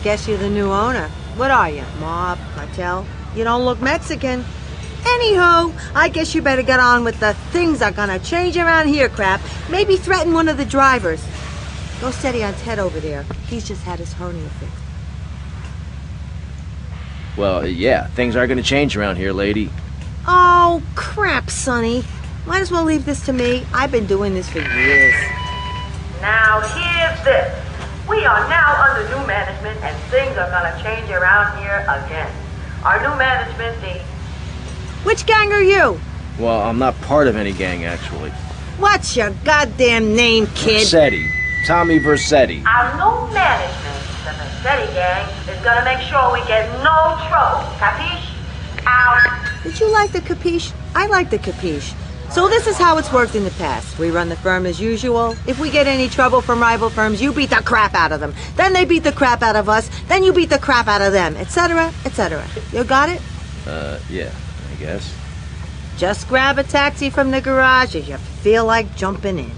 guess you're the new owner. What are you, mob, cartel? You don't look Mexican. Anywho, I guess you better get on with the things are gonna change around here crap. Maybe threaten one of the drivers. Go steady on Ted over there. He's just had his hernia fixed. Well, yeah, things are gonna change around here, lady. Oh, crap, Sonny. Might as well leave this to me. I've been doing this for years. Now here's this. We are now under new management and things are gonna change around here again. Our new management, Which gang are you? Well, I'm not part of any gang, actually. What's your goddamn name, kid? Versetti. Tommy Versetti. our new management, the Massetti gang, is gonna make sure we get no trouble. Capiche? Out. Did you like the capiche? I like the capiche. So this is how it's worked in the past. We run the firm as usual. If we get any trouble from rival firms, you beat the crap out of them. Then they beat the crap out of us. Then you beat the crap out of them, etc., etc. You got it? Yeah, I guess. Just grab a taxi from the garage if you feel like jumping in.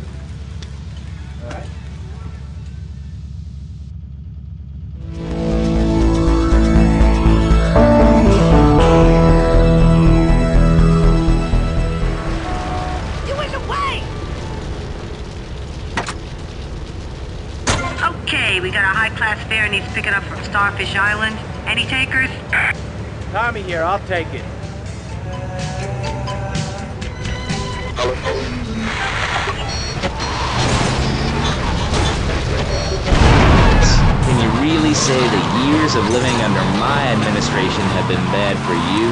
Okay, we got a high-class fare needs picking up from Starfish Island. Any takers? Tommy here, I'll take it. Can you really say the years of living under my administration have been bad for you?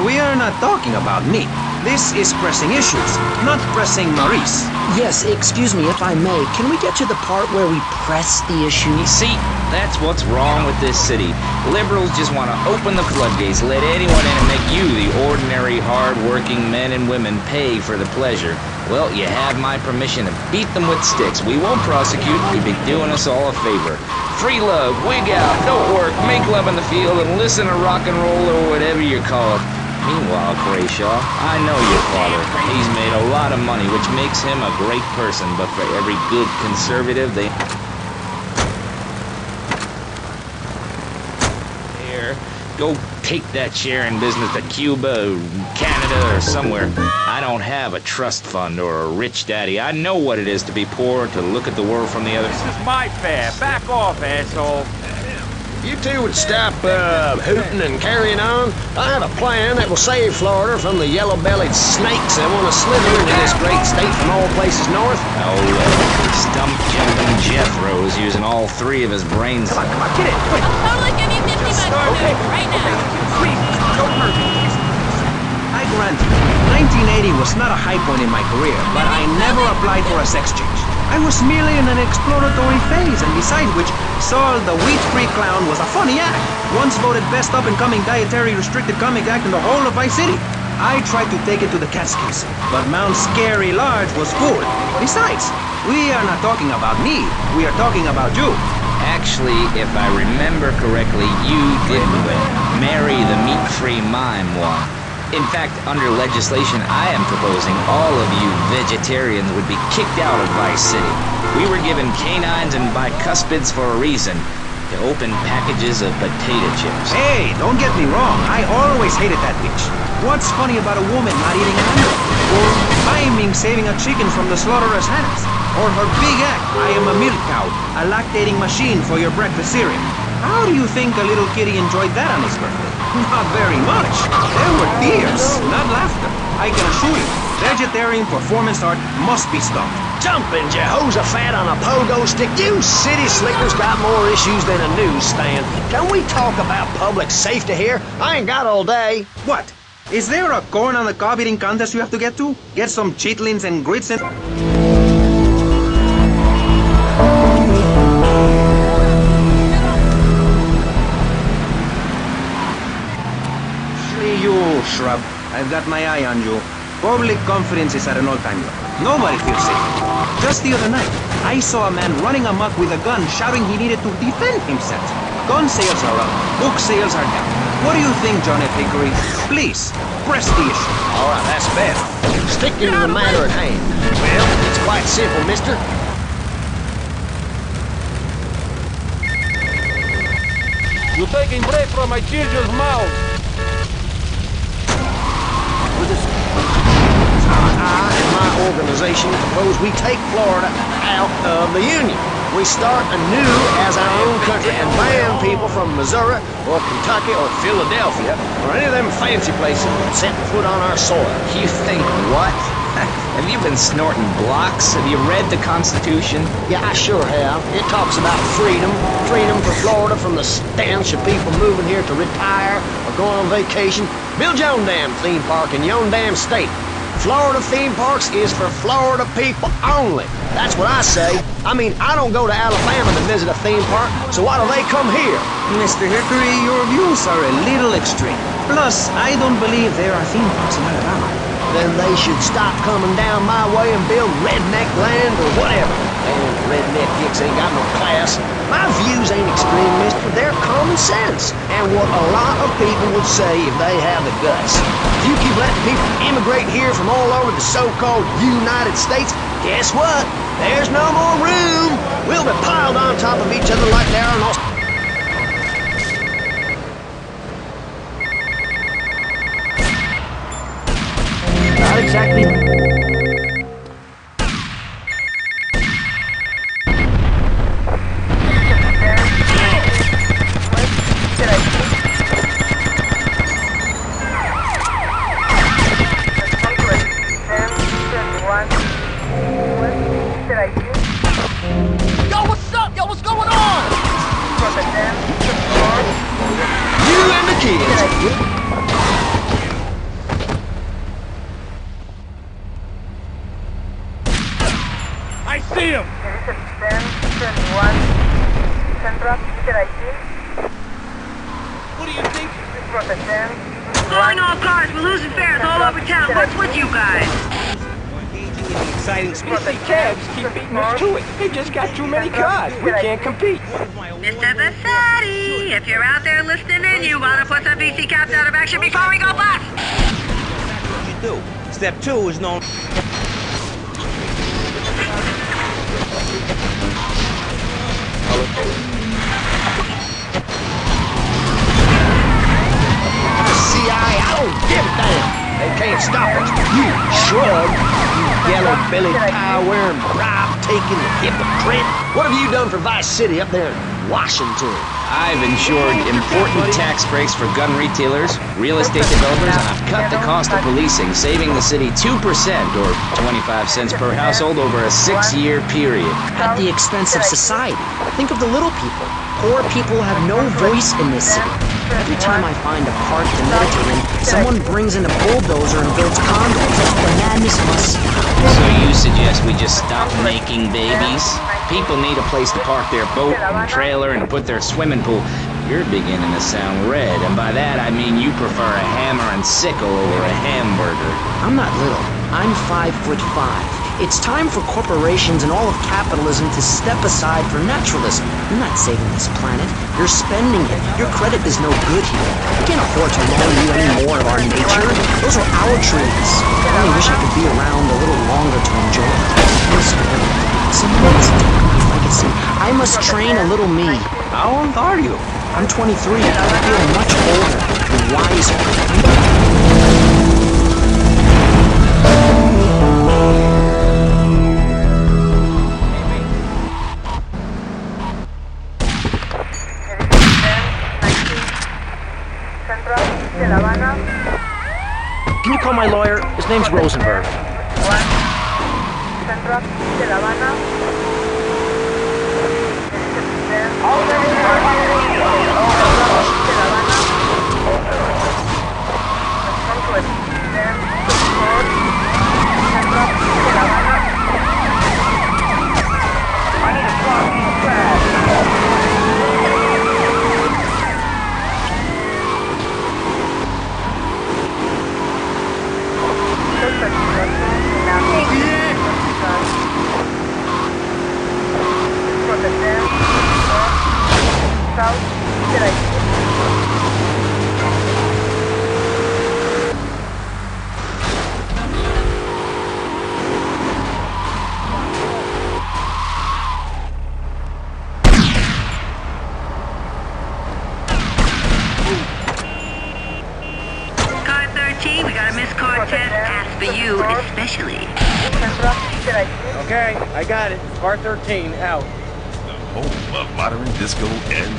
We are not talking about me. This is pressing issues, not pressing Maurice. Yes, excuse me if I may. Can we get to the part where we press the issue? You see, that's what's wrong with this city. Liberals just want to open the floodgates, let anyone in and make you, the ordinary, hard-working men and women, pay for the pleasure. Well, you have my permission to beat them with sticks. We won't prosecute. You'd be doing us all a favor. Free love, wig out, don't work, make love in the field, and listen to rock and roll or whatever you call it. Meanwhile, Grayshaw, I know your father. He's made a lot of money, which makes him a great person, but for every good conservative, they... Here, go take that share in business to Cuba, or Canada, or somewhere. I don't have a trust fund or a rich daddy. I know what it is to be poor, to look at the world from the other side. This is my fare. Back off, asshole. You two would stop hooting and carrying on. I have a plan that will save Florida from the yellow-bellied snakes that want to slither into this great state from all places north. Oh, stump-jumping Jethro's using all three of his brains. Come on, get it. Quick. I'm totally giving you 50 bucks Okay. right now. Please, don't hurt me. I grant you, 1980 was not a high point in my career, but I never applied for a sex change. I was merely in an exploratory phase, and besides which, Saul the Wheat-Free Clown was a funny act. Once voted best up-and-coming dietary restricted comic act in the whole of Vice City. I tried to take it to the Catskills, but Mount Scary Large was full. Besides, we are not talking about me, we are talking about you. Actually, if I remember correctly, you didn't win. Mary the meat-free mime won. In fact, under legislation I am proposing, all of you vegetarians would be kicked out of Vice City. We were given canines and bicuspids for a reason, to open packages of potato chips. Hey, don't get me wrong, I always hated that bitch. What's funny about a woman not eating an animal? Or miming saving a chicken from the slaughterer's hands? Or her big act, I am a milk cow, a lactating machine for your breakfast cereal. How do you think a little kitty enjoyed that on his birthday? Not very much. There were tears, not laughter. I can assure you, vegetarian performance art must be stopped. Jumping Jehoshaphat on a pogo stick. You city slickers got more issues than a newsstand. Can we talk about public safety here? I ain't got all day. What? Is there a corn on the cob eating contest you have to get to? Get some chitlins and grits and... You shrub. I've got my eye on you. Public confidence is at an all-time low. Nobody feels safe. Just the other night, I saw a man running amok with a gun, shouting he needed to defend himself. Gun sales are up. Book sales are down. What do you think, John F. Hickory? Please, press the issue. All right, that's better. Sticking to the matter at hand. Well, it's quite simple, mister. You're taking bread from my children's mouths. I and my organization propose we take Florida out of the Union. We start anew as our own country and ban people from Missouri or Kentucky or Philadelphia or any of them fancy places setting foot on our soil. You think what? Have you been snorting blocks? Have you read the Constitution? Yeah, I sure have. It talks about freedom. Freedom for Florida from the stench of people moving here to retire or go on vacation. Build your own damn theme park in your own damn state. Florida theme parks is for Florida people only. That's what I say. I mean, I don't go to Alabama to visit a theme park, so why do they come here? Mr. Hickory, your views are a little extreme. Plus, I don't believe there are theme parks in Alabama. Then they should stop coming down my way and build redneck land or whatever. And redneck dicks ain't got no class. My views ain't extreme, mister. They're common sense. And what a lot of people would say if they have the guts. If you keep letting people immigrate here from all over the so-called United States, guess what? There's no more room. We'll be piled on top of each other like they are in Australia. Not exactly. Yo, what's up? Yo, what's going on? You and the kids. I see him! What do you think? Blowing all cars, we're losing fares all over town. What's with you guys? Exciting BC cabs keep beating us to it. They just got too many cars. We can't compete. Mr. Bassetti, if you're out there listening in, you want to put some BC cabs out of action before we go bust. what you do. Step 2 is known... I don't give a damn. They can't stop us. You shrug. You yellow-bellied, pie-wearing, bribe-taking hypocrite. What have you done for Vice City up there in Washington? I've ensured important tax breaks for gun retailers, real estate developers, and I've cut the cost of policing, saving the city 2% or 25 cents per household over a 6-year period. At the expense of society. Think of the little people. Poor people have no voice in this city. Every time I find a park to meditate in, someone brings in a bulldozer and builds condos. The madness must stop. So you suggest we just stop making babies? People need a place to park their boat and trailer and put their swimming pool. You're beginning to sound red, and by that I mean you prefer a hammer and sickle over a hamburger. I'm not little. I'm 5'5". It's time for corporations and all of capitalism to step aside for naturalism. You're not saving this planet. You're spending it. Your credit is no good here. We can't afford to loan you any more of our nature. Those are our trees. I only wish I could be around a little longer to enjoy them. Someone must take my legacy. I must train a little me. How old are you? I'm 23. I feel much older and wiser. Can you call my lawyer? His name's Rosenberg. For you especially. Okay, I got it. Bar 13, out. The home of modern disco and...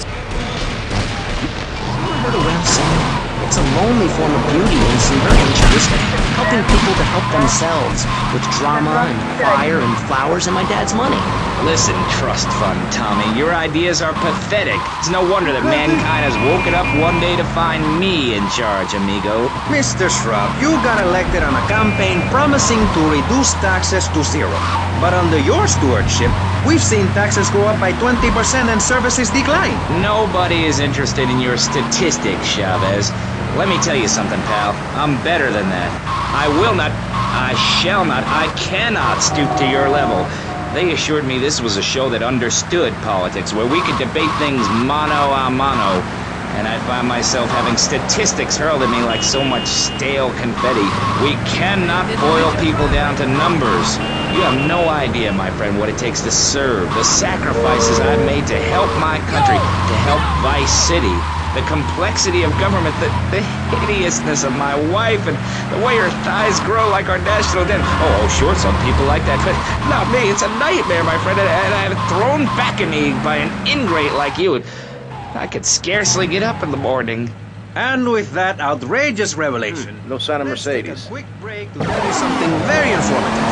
Ever heard of rap singing? It's a lonely form of beauty and some very altruistic, helping people to help themselves with drama and fire and flowers and my dad's money. Listen, trust fund Tommy, your ideas are pathetic. It's no wonder that mankind has woken up one day to find me in charge, amigo. Mr. Shrub, you got elected on a campaign promising to reduce taxes to zero. But under your stewardship, we've seen taxes go up by 20% and services decline. Nobody is interested in your statistics, Chavez. Let me tell you something, pal. I'm better than that. I will not, I shall not, I cannot stoop to your level. They assured me this was a show that understood politics, where we could debate things mano a mano. And I find myself having statistics hurled at me like so much stale confetti. We cannot boil people down to numbers. You have no idea, my friend, what it takes to serve, the sacrifices I've made to help my country, to help Vice City. The complexity of government, the hideousness of my wife, and the way her thighs grow like our national debt. Oh, sure, some people like that, but not me. It's a nightmare, my friend, and I have it thrown back at me by an ingrate like you. I could scarcely get up in the morning. And with that outrageous revelation, No sign of let's take a Mercedes. quick break to tell you something very informative.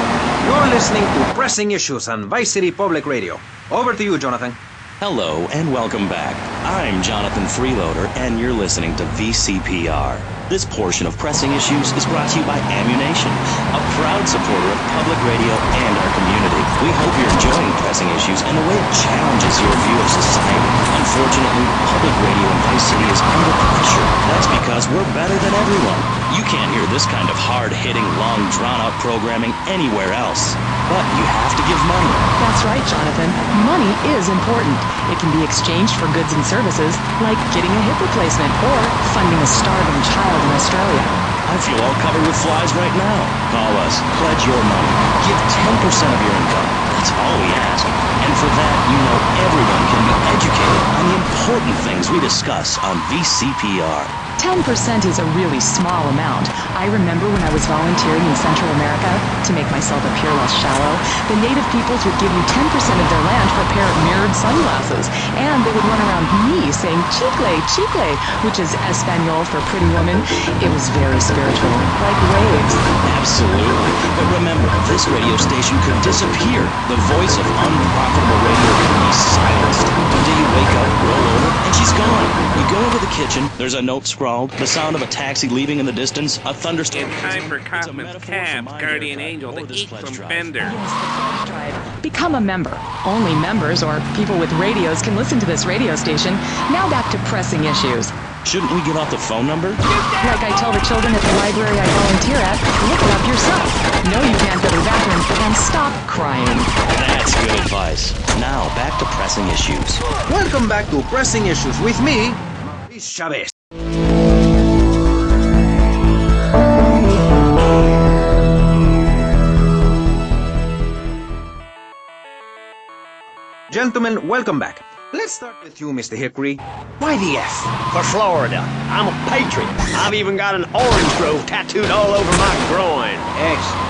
You're listening to Pressing Issues on Vice City Public Radio. Over to you, Jonathan. Hello and welcome back. I'm Jonathan Freeloader and you're listening to VCPR. This portion of Pressing Issues is brought to you by Ammunition, a proud supporter of public radio and our community. We hope you're enjoying Pressing Issues and the way it challenges your view of society. Unfortunately, public radio in Vice City is under pressure. That's because we're better than everyone. You can't hear this kind of hard-hitting, long, drawn-out programming anywhere else. But you have to give money. That's right, Jonathan. Money is important. It can be exchanged for goods and services, like getting a hip replacement or funding a starving child in Australia. I feel all covered with flies right now. Call us. Pledge your money. Give 10% of your income. That's all we ask. And for that, you know everyone can be educated on the important things we discuss on VCPR. 10% is a really small amount. I remember when I was volunteering in Central America, to make myself appear less shallow, the native peoples would give you 10% of their land for a pair of mirrored sunglasses. And they would run around me saying, chicle, chicle, which is Espanol for pretty woman. It was very spiritual, like waves. Absolutely. But remember, this radio station could disappear. The voice of unprofitable radio could be silenced. One day you wake up, roll over, and she's gone. You go into the kitchen, there's a note scrawled, the sound of a taxi leaving in the distance, a thunderstorm. In time for Kaufman's Cab, Guardian Angel, the geek from Fender. Yes, the pledge drive. Become a member. Only members or people with radios can listen to this radio station. Now back to Pressing Issues. Shouldn't we give out the phone number? Like I tell the children at the library I volunteer at, look it up yourself. No, you can't go to the bathroom, and stop crying. That's good advice. Now, back to Pressing Issues. Welcome back to Pressing Issues with me, Maurice Chavez. Gentlemen, welcome back. Let's start with you, Mr. Hickory. Why the F? For Florida. I'm a patriot. I've even got an orange grove tattooed all over my groin. Excellent.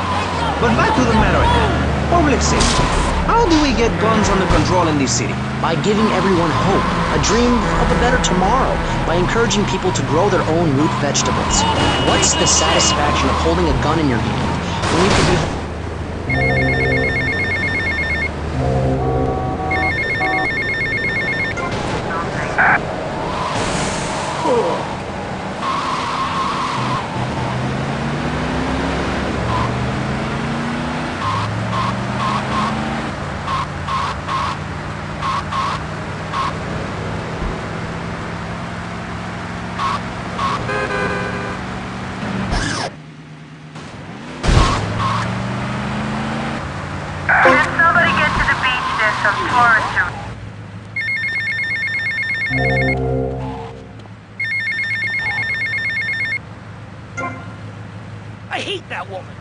But back to the matter at hand. Public safety. How do we get guns under control in this city? By giving everyone hope, a dream of a better tomorrow, by encouraging people to grow their own root vegetables. What's the satisfaction of holding a gun in your hand when you could be... Can somebody get to the beach? There's some tourists around. I hate that woman.